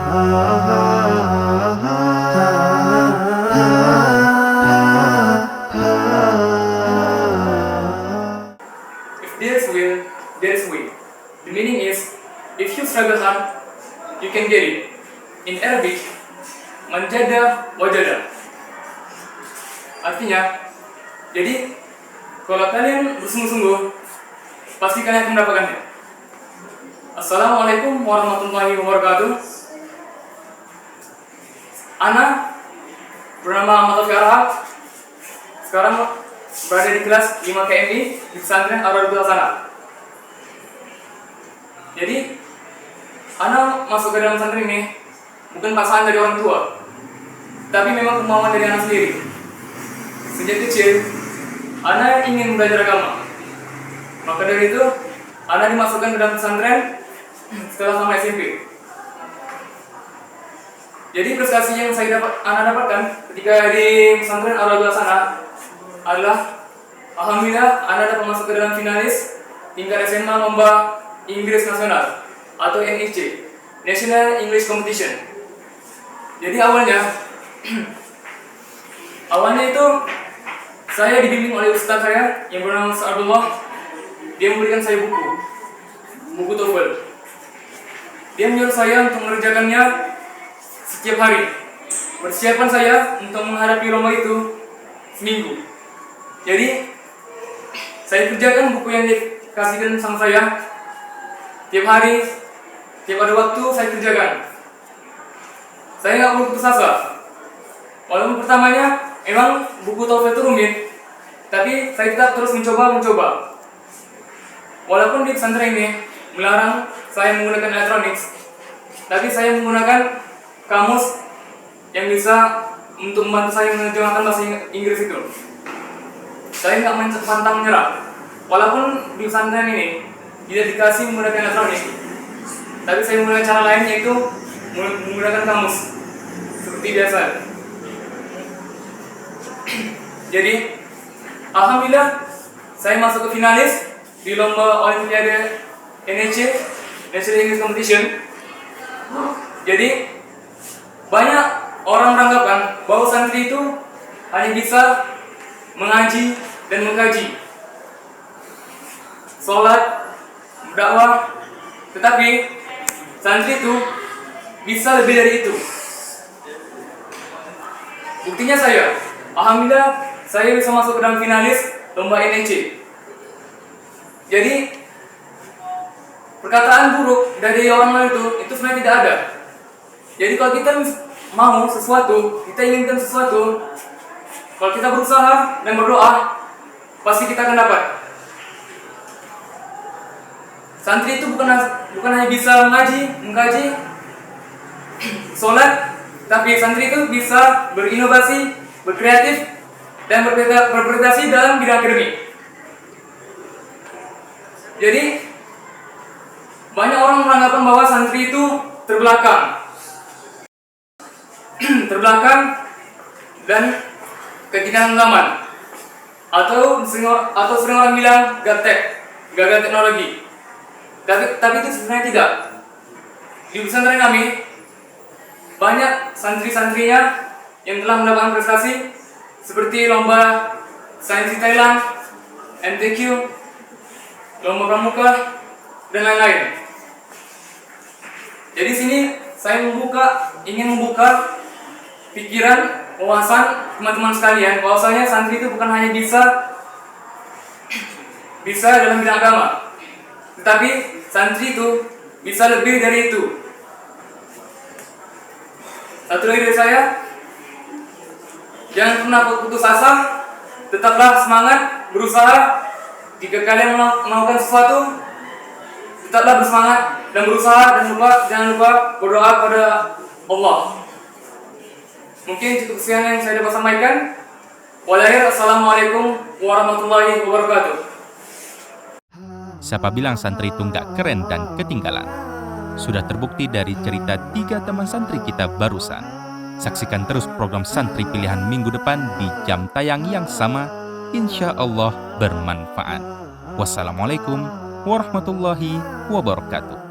If there's will, there's way. The meaning is, if you struggle hard, you can get it. In Arabic, manjada wajada. Artinya, jadi kalau kalian bersungguh-sungguh, pasti kalian akan mendapatkannya. Assalamualaikum warahmatullahi wabarakatuh. Ana bernama Ahmad Taufik Arhab. Sekarang berada di kelas 5 KMI di pesantren Ar-Raudhatul Hasanah. Jadi, Ana masuk ke dalam pesantren ini bukan paksaan dari orang tua, tapi memang kemauan dari Ana sendiri. Sejak kecil, Ana ingin belajar agama. Maka dari itu, Ana dimasukkan ke dalam pesantren setelah tamat SMP. Jadi prestasi yang Ana dapatkan ketika di pesantren Ar-Raudhatul Hasanah adalah, alhamdulillah, Ana dapat masuk ke dalam finalis tingkat SMA lomba Inggris Nasional atau NEC, National English Competition. Jadi awalnya itu saya dibimbing oleh ustaz saya yang bernama Ustaz Abdullah. Dia memberikan saya buku TOEFL. Dia menyuruh saya untuk mengerjakannya setiap hari. Persiapan saya untuk menghadapi lomba itu seminggu. Jadi saya kerjakan buku yang dikasihkan sama saya. Tiap hari, tiap ada waktu saya kerjakan. Saya nggak perlu putus asa. Walaupun pertamanya emang buku TOEFL itu rumit, tapi saya tetap terus mencoba. Walaupun di pesantren ini melarang saya menggunakan elektronik, tapi saya menggunakan kamus yang bisa untuk membantu saya menerjemahkan bahasa Inggris itu. Saya nggak pantang menyerah. Walaupun di pesantren ini tidak dikasih menggunakan elektronik, tapi saya menggunakan cara lain, yaitu menggunakan kamus seperti biasa. Jadi, alhamdulillah, saya masuk ke finalis di lomba Olimpiade NEC, National English Competition. Jadi, banyak orang beranggapan bahwa santri itu hanya bisa mengaji dan mengkaji, sholat, berdakwah, tetapi santri itu bisa lebih dari itu. Buktinya alhamdulillah, saya bisa masuk ke dalam finalis lomba NEC. Jadi, perkataan buruk dari orang lain itu sebenarnya tidak ada. Jadi kalau kita mau sesuatu, kita inginkan sesuatu, kalau kita berusaha dan berdoa, pasti kita akan dapat. Santri itu bukan hanya bisa mengkaji, sholat, tapi santri itu bisa berinovasi, berkreatif, dan berprestasi dalam bidang akademik. Jadi, banyak orang beranggapan bahwa santri itu terbelakang dan ketinggalan zaman, atau sering orang bilang gagal teknologi. Tapi itu sebenarnya tidak. Di pesantren kami banyak santri-santrinya yang telah mendapatkan prestasi seperti lomba sains di Thailand, MTQ, lomba pramuka, dan lain-lain. Jadi sini saya ingin membuka pikiran, wawasan teman-teman sekalian, bahwasanya santri itu bukan hanya bisa dalam bidang agama, tetapi santri itu bisa lebih dari itu. Satu lagi dari saya, jangan pernah putus asa, tetaplah semangat, berusaha. Jika kalian melakukan sesuatu, tetaplah bersemangat dan berusaha, dan jangan lupa berdoa kepada Allah. Mungkin cukup sekian yang saya dapat sampaikan. Wassalamualaikum warahmatullahi wabarakatuh. Siapa bilang santri itu nggak keren dan ketinggalan? Sudah terbukti dari cerita 3 teman santri kita barusan. Saksikan terus program Santri Pilihan minggu depan di jam tayang yang sama. Insya Allah bermanfaat. Wassalamualaikum warahmatullahi wabarakatuh.